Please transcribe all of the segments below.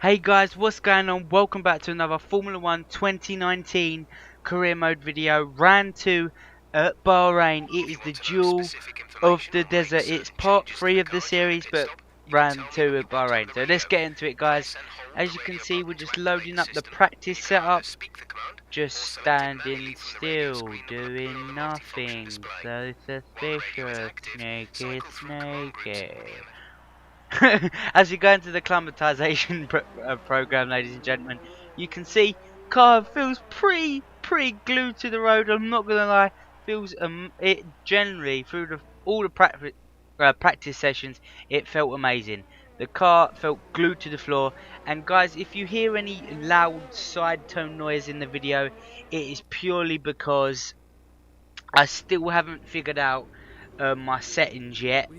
Hey guys, what's going on? Welcome back to another Formula 1 2019 career mode video. Round 2 at Bahrain. It is the Duel of the Desert. It's part 3 of the series, but round 2 at Bahrain. So let's get into it, guys. As you can see, we're just loading up the practice setup. Just standing still, doing nothing. So suspicious. Snakey, snakey. As you go into the acclimatization program, ladies and gentlemen, you can see car feels pretty glued to the road. I'm not gonna lie, feels it generally through all the practice sessions, it felt amazing. The car felt glued to the floor. And guys, if you hear any loud side tone noise in the video, it is purely because I still haven't figured out my settings yet,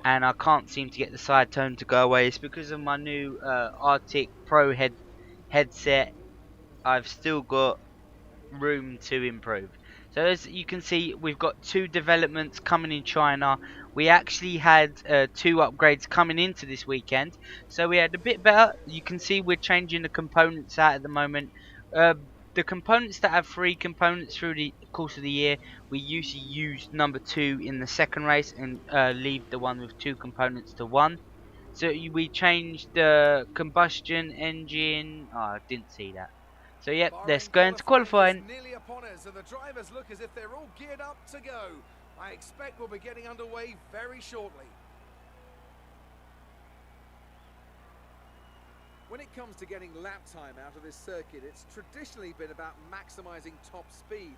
and I can't seem to get the side tone to go away. It's because of my new Arctic Pro headset. I've still got room to improve. So as you can see, we've got 2 developments coming in China. We actually had 2 upgrades coming into this weekend, so we had a bit better. You can see we're changing the components out at the moment. The components that have 3 components through the course of the year, we usually use number 2 in the second race and leave the one with 2 components to 1. So we changed the combustion engine. Oh, I didn't see that. So yep, let's go into qualifying. Nearly upon us, and the drivers look as if they're all geared up to go. I expect we'll be getting underway very shortly. When it comes to getting lap time out of this circuit, it's traditionally been about maximizing top speed.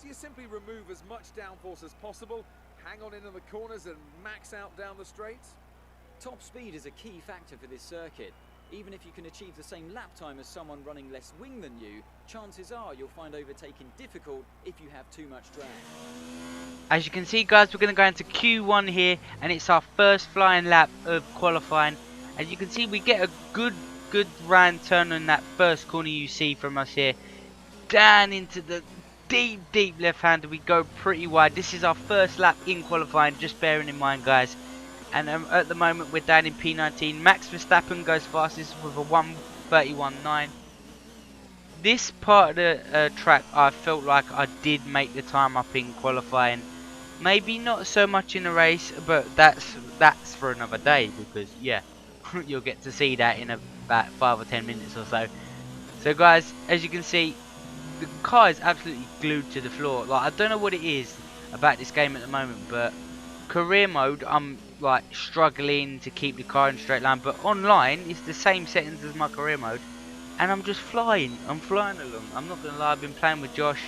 Do you simply remove as much downforce as possible, hang on into the corners and max out down the straights? Top speed is a key factor for this circuit. Even if you can achieve the same lap time as someone running less wing than you, chances are you'll find overtaking difficult if you have too much drag. As you can see, guys, we're going to go into Q1 here, and it's our first flying lap of qualifying. As you can see, we get a good round turn on that first corner you see from us here. Down into the deep left hander, we go pretty wide. This is our first lap in qualifying, just bearing in mind, guys. And at the moment we're down in P19. Max Verstappen goes fastest with a 1:31.9. This part of the track, I felt like I did make the time up in qualifying. Maybe not so much in a race, but that's for another day, because yeah, you'll get to see that in about 5 or 10 minutes or so. So guys, as you can see, the car is absolutely glued to the floor. Like, I don't know what it is about this game at the moment, but career mode, I'm like struggling to keep the car in straight line, but online it's the same settings as my career mode, and I'm just flying. I'm flying along. I'm not gonna lie, I've been playing with Josh,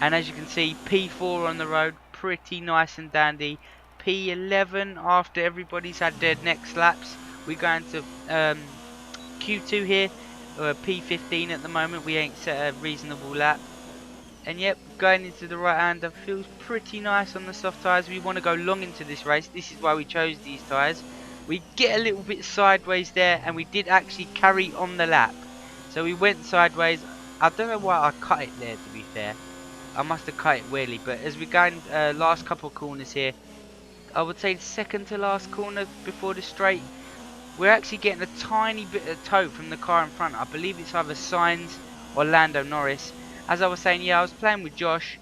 and as you can see, P4 on the road, pretty nice and dandy. P11 after everybody's had their next laps. We're going to Q2 here, P15 at the moment. We ain't set a reasonable lap. And yep, going into the right hander feels pretty nice on the soft tyres. We want to go long into this race. This is why we chose these tyres. We get a little bit sideways there, and we did actually carry on the lap. So we went sideways. I don't know why I cut it there, to be fair. I must have cut it weirdly. But as we go in last couple of corners here, I would say the second to last corner before the straight, we're actually getting a tiny bit of tow from the car in front. I believe it's either Sainz or Lando Norris. As I was saying, yeah, I was playing with Josh,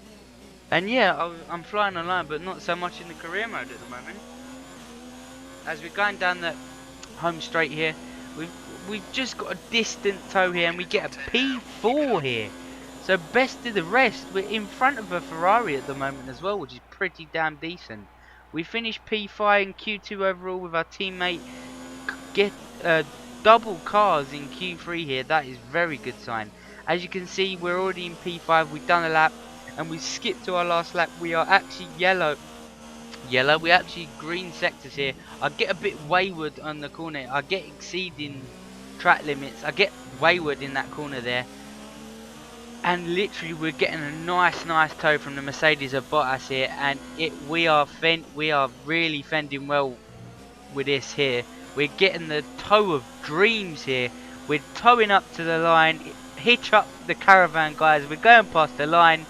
and yeah, I'm flying online, but not so much in the career mode at the moment. As we're going down the home straight here, we've just got a distant tow here, and we get a P4 here. So best of the rest, we're in front of a Ferrari at the moment as well, which is pretty damn decent. We finished P5 and Q2 overall with our teammate. Get double cars in Q3 here. That is very good sign. As you can see, we're already in P5. We've done a lap, and we skipped to our last lap. We are actually yellow. We're actually green sectors here. I get a bit wayward on the corner. I get exceeding track limits. I get wayward in that corner there. And literally, we're getting a nice tow from the Mercedes of Bottas here, and we are really fending well with this here. We're getting the tow of dreams here. We're towing up to the line. Hitch up the caravan, guys. We're going past the line.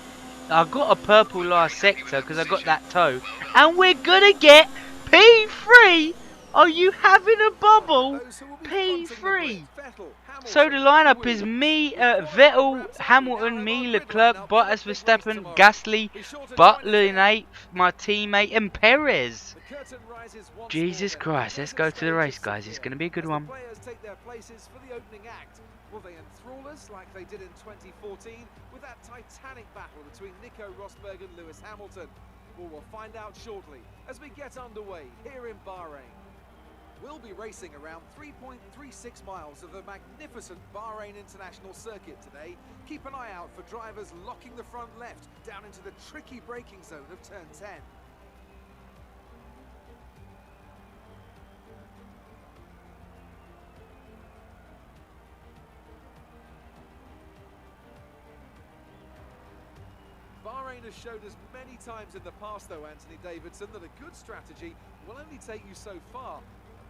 I got a purple last sector because I got that tow, and we're gonna get P3 Are you having a bubble? Those who will be fronting the grid. P3. Vettel, So the Hamilton, lineup is Williams. me, We've got it all Vettel, wrapped up. We now Hamilton, have me, our grid Leclerc, lineup for the Bottas, big race Verstappen, tomorrow. Gasly, Be sure to join us Butler in then. 8th, my teammate, and Perez. The curtain rises once Jesus more, then. Christ, The let's desert go to the stage race, is guys. It's secure going to be a good as one. the players take their places for the opening act. Will they enthrall us like they did in 2014 with that titanic battle between Nico Rosberg and Lewis Hamilton? Well, we'll find out shortly as we get underway here in Bahrain. We'll be racing around 3.36 miles of the magnificent Bahrain International Circuit today. Keep an eye out for drivers locking the front left down into the tricky braking zone of turn 10. Bahrain has showed us many times in the past, though, Anthony Davidson, that a good strategy will only take you so far.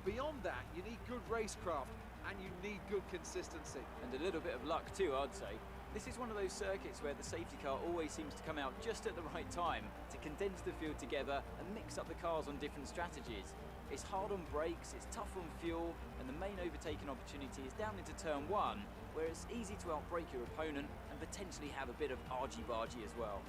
Beyond that, you need good racecraft and you need good consistency. And a little bit of luck too, I'd say. This is one of those circuits where the safety car always seems to come out just at the right time to condense the field together and mix up the cars on different strategies. It's hard on brakes, it's tough on fuel, and the main overtaking opportunity is down into turn 1, where it's easy to outbrake your opponent and potentially have a bit of argy-bargy as well.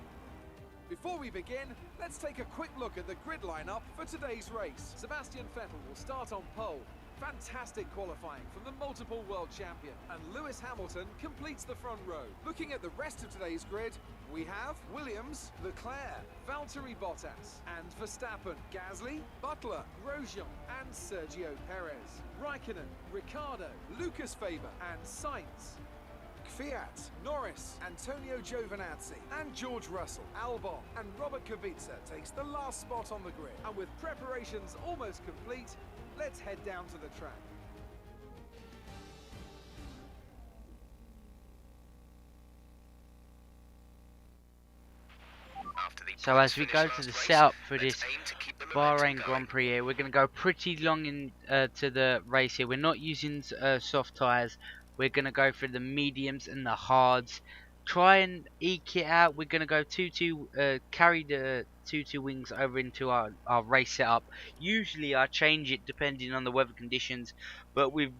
Before we begin, let's take a quick look at the grid lineup for today's race. Sebastian Vettel will start on pole. Fantastic qualifying from the multiple world champion. And Lewis Hamilton completes the front row. Looking at the rest of today's grid, we have Williams, Leclerc, Valtteri Bottas, and Verstappen, Gasly, Butler, Grosjean, and Sergio Perez. Raikkonen, Ricciardo, Lucas Faber, and Sainz. Fiat, Norris, Antonio Giovinazzi, and George Russell. Albon and Robert Kubica takes the last spot on the grid. And with preparations almost complete, let's head down to the track. So as we go to the setup for this Bahrain Grand Prix here, we're going to go pretty long in to the race here. We're not using soft tyres. We're going to go for the mediums and the hards. Try and eke it out. We're going to go 2-2, carry the 2-2 wings over into our race setup. Usually I change it depending on the weather conditions, but we've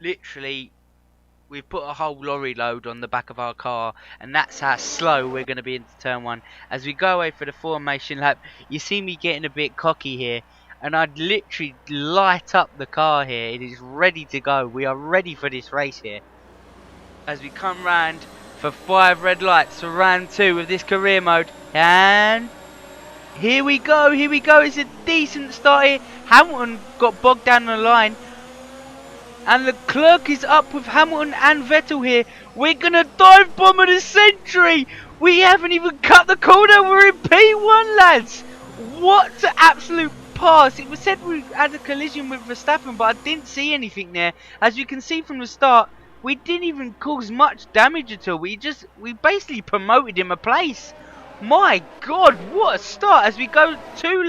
put a whole lorry load on the back of our car, and that's how slow we're going to be into turn 1. As we go away for the formation lap, you see me getting a bit cocky here, and I'd literally light up the car here. It is ready to go. We are ready for this race here. As we come round for 5 red lights for round 2 of this career mode, and here we go, it's a decent start here. Hamilton got bogged down the line, and Leclerc is up with Hamilton and Vettel here. We're going to dive bomb of the century. We haven't even cut the corner. We're in P1, lads. What an absolute pass. It was said we had a collision with Verstappen, but I didn't see anything there. As you can see from the start, we didn't even cause much damage at all. We basically promoted him a place. My God, what a start as we go 2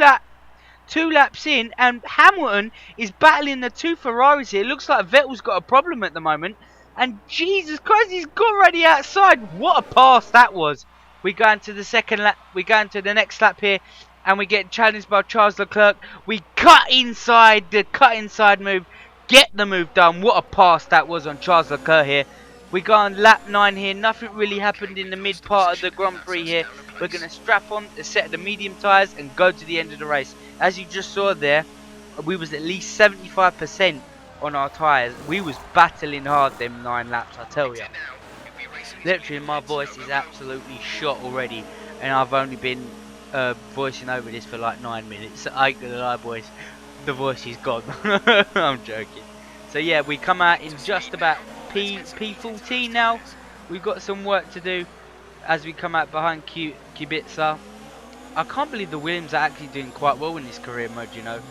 laps in, and Hamilton is battling the 2 Ferraris here. It looks like Vettel's got a problem at the moment, and Jesus Christ, he's got ready outside. What a pass that was. We go into the second lap, we go into the next lap here, and we get challenged by Charles Leclerc. We cut inside, the cut inside move, get the move done. What a pass that was on Charles Leclerc here. We go on lap 9 here. Nothing really happened in the mid part of the Grand Prix here. We're going to strap on a set of the medium tyres and go to the end of the race. As you just saw there, we was at least 75% on our tyres. We was battling hard them 9 laps, I tell you. Literally, my voice is absolutely shot already, and I've only been voicing over this for like 9 minutes. I ain't gonna lie, boys, the voice is gone. I'm joking. So yeah, we come out in just about P14 now. We've got some work to do as we come out behind Kubica. I can't believe the Williams are actually doing quite well in this career mode, you know.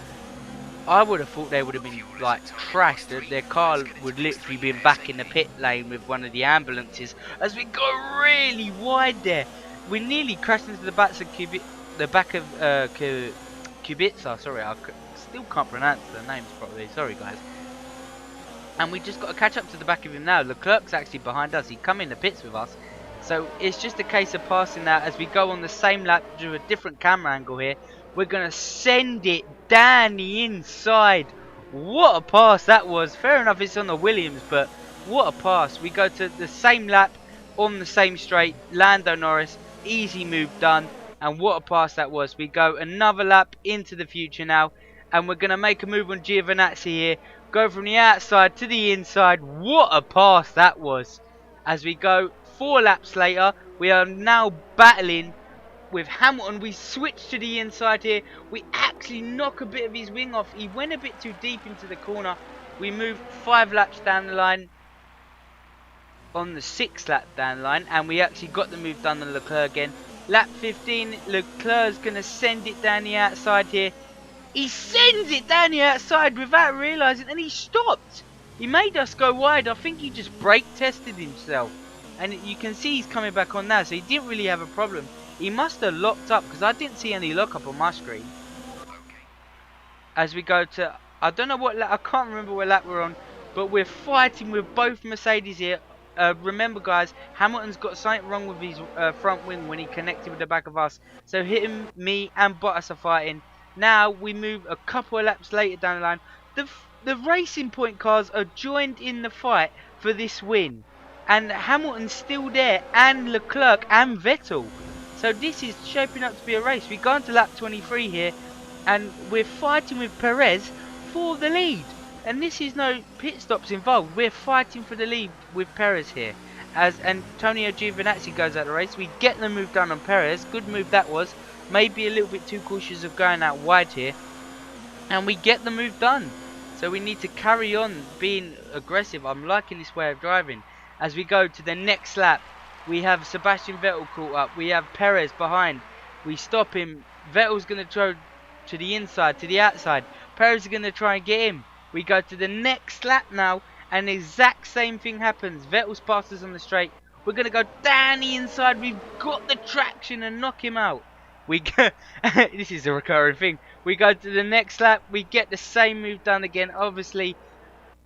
I would have thought they would have been like crashed. Their car would literally be back in the pit lane with one of the ambulances as we go really wide there. We nearly crashed into the back of Kubica. Sorry, I still can't pronounce the names properly. Sorry, guys. And we just got to catch up to the back of him now. Leclerc's actually behind us. He come in the pits with us. So it's just a case of passing that as we go on the same lap to a different camera angle here. We're going to send it down the inside What a pass that was. Fair enough, it's on the Williams, but what a pass. We go to the same lap on the same straight. Lando Norris, easy move done. And what a pass that was. We go another lap into the future now. And we're going to make a move on Giovinazzi here. Go from the outside to the inside. What a pass that was. As we go 4 laps later, we are now battling with Hamilton. We switch to the inside here. We actually knock a bit of his wing off. He went a bit too deep into the corner. We move 5 laps down the line on the 6th lap down the line, and we actually got the move done on Leclerc again. Lap 15, Leclerc's going to send it down the outside here. He sends it down the outside without realising, and he stopped. He made us go wide. I think he just brake tested himself. And you can see he's coming back on now, so he didn't really have a problem. He must have locked up, because I didn't see any lock up on my screen. As we go to, I don't know what lap, I can't remember what lap we're on, but we're fighting with both Mercedes here. Remember guys, Hamilton's got something wrong with his front wing when he connected with the back of us. So him, me and Bottas are fighting. Now we move a couple of laps later down the line. The Racing Point cars are joined in the fight for this win. And Hamilton's still there, and Leclerc and Vettel. So this is shaping up to be a race. We go on to lap 23 here, and we're fighting with Perez for the lead. And this is no pit stops involved. We're fighting for the lead with Perez here. As Antonio Giovinazzi goes out of the race, we get the move done on Perez. Good move that was. Maybe a little bit too cautious of going out wide here. And we get the move done. So we need to carry on being aggressive. I'm liking this way of driving. As we go to the next lap, we have Sebastian Vettel caught up. We have Perez behind. We stop him. Vettel's going to throw to the inside, to the outside. Perez is going to try and get him. We go to the next lap now, and the exact same thing happens. Vettel's passed us on the straight. We're going to go down the inside. We've got the traction and knock him out. We go this is a recurring thing. We go to the next lap. We get the same move done again, obviously.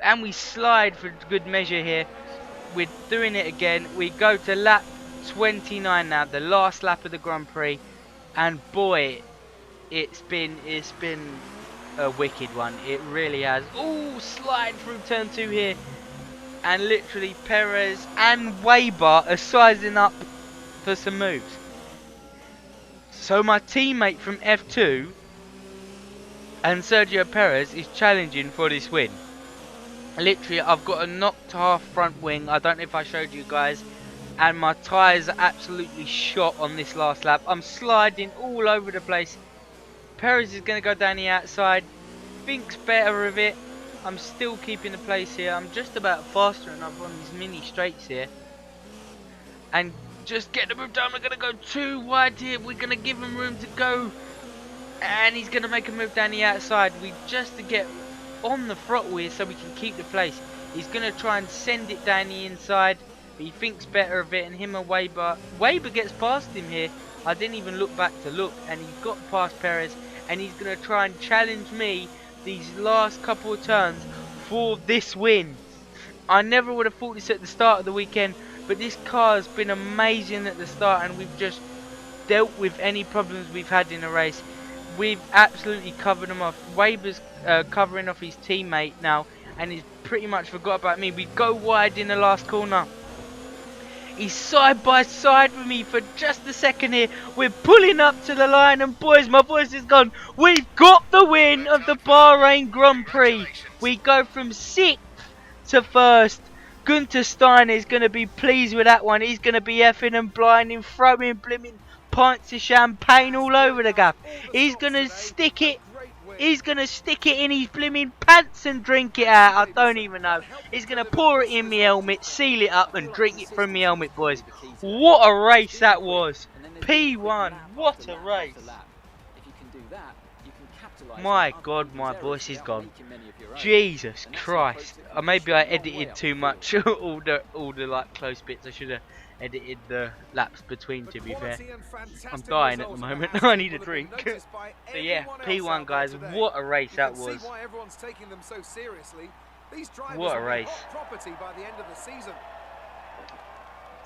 And we slide for good measure here. We're doing it again. We go to lap 29 now, the last lap of the Grand Prix. And boy, it's been a wicked one. It really has. Oh, slide through turn 2 here. And literally Perez and Weber are sizing up for some moves. So my teammate from F2 and Sergio Perez is challenging for this win. Literally, I've got a knocked half front wing. I don't know if I showed you guys. And my tyres are absolutely shot on this last lap. I'm sliding all over the place. Perez is going to go down the outside. Thinks better of it. I'm still keeping the place here. I'm just about faster enough on these mini straights here. And just get the move down. We're going to go too wide here. We're going to give him room to go. And he's going to make a move down the outside. We just to get on the throttle here so we can keep the place. He's going to try and send it down the inside. But he thinks better of it. And him and Weber gets past him here. I didn't even look back to look. And he got past Perez. And he's going to try and challenge me these last couple of turns for this win. I never would have thought this at the start of the weekend. But this car has been amazing at the start. And we've just dealt with any problems we've had in the race. We've absolutely covered them off. Weber's covering off his teammate now. And he's pretty much forgot about me. We go wide in the last corner. He's side by side with me for just a second here. We're pulling up to the line, and boys, my voice is gone. We've got the win of the Bahrain Grand Prix. We go from 6th to 1st. Gunter Steiner is going to be pleased with that one. He's going to be effing and blinding, throwing blimmin' pints of champagne all over the gap. He's going to stick it. He's going to stick it in his blimmin' pants and drink it out. I don't even know. He's going to pour it in my helmet, seal it up and drink it from my helmet, boys. What a race that was. P1, what a race. My God, my voice is gone. Jesus Christ. Maybe I edited too much. all the like close bits. I should have edited the laps between, to be fair. I'm dying at the moment. I need a drink. So yeah, P1 guys, what a race that was. What a race.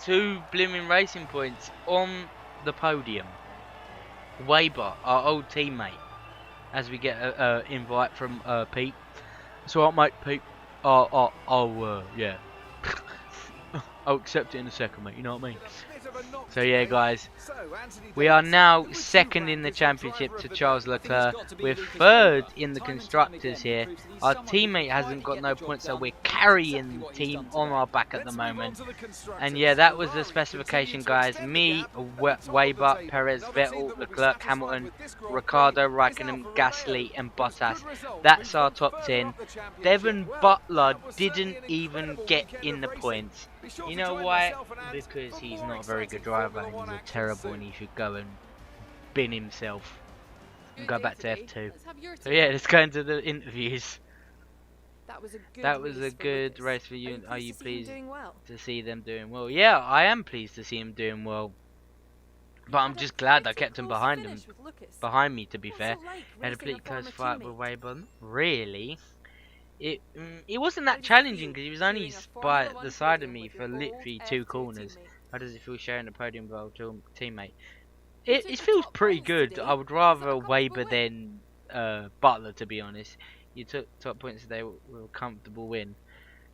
2 blimmin' racing points on the podium. Weber, our old teammate, as we get an invite from Pete. So what, mate, Pete? Yeah. I'll accept it in a second, mate. You know what I mean? So yeah, guys, we are now second in the championship to Charles Leclerc. We're third in the constructors here. Our teammate hasn't got no points, so we're carrying the team on our back at the moment. And yeah, that was the specification, guys. Me, Weber, Perez, Vettel, Leclerc, Hamilton, Ricardo, Raikkonen, Gasly and Bottas. That's our top 10. Devon Butler didn't even get in the points. You know why? Because he's not a very good driver and he's a terrible and he should go and bin himself and go back to F2. So yeah, let's go into the interviews. That was a good race for you. Are you pleased to see them doing well? Yeah, I am pleased to see him doing well. But I'm just glad I kept him behind me, to be fair. Had a pretty close fight with Weber. Really? It wasn't that challenging because he was only by the side of me for literally 2 corners. How does it feel sharing the podium with your teammate? It feels pretty good. I would rather Weber than Butler, to be honest. You took top points today were a comfortable win.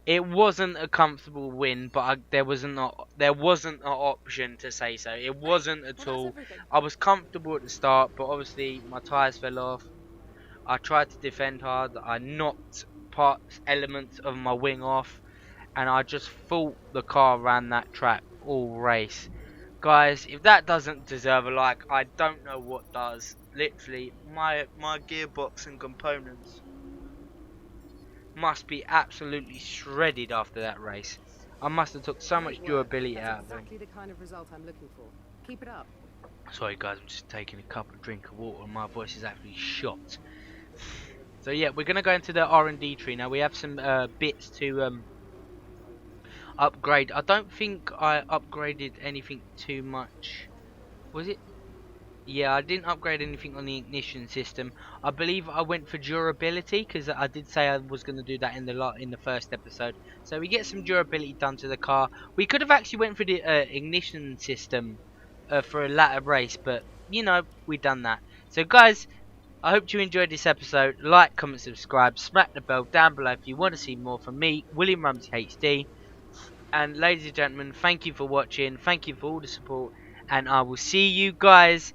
It wasn't a comfortable win, but there wasn't an option to say so. It wasn't at all. I was comfortable at the start, but obviously my tyres fell off. I tried to defend hard. I knocked elements of my wing off, and I just thought the car ran that track all race. Guys, if that doesn't deserve a like, I don't know what does. Literally, my gearbox and components must be absolutely shredded after that race. I must have took so much durability out of them. Exactly the kind of result I'm looking for. Keep it up. Sorry guys, I'm just taking a couple of drink of water and my voice is actually shot. So yeah, we're gonna go into the R&D tree now. We have some bits to upgrade. I don't think I upgraded anything too much. Was it? Yeah, I didn't upgrade anything on the ignition system. I believe I went for durability because I did say I was going to do that in the first episode. So we get some durability done to the car. We could have actually went for the ignition system for a latter race, but you know, we done that. So guys, I hope you enjoyed this episode. Like, comment, subscribe, smack the bell down below if you want to see more from me, William Rumsey HD. And ladies and gentlemen, thank you for watching. Thank you for all the support, and I will see you guys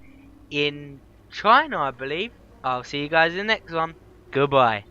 in China, I believe. I'll see you guys in the next one. Goodbye.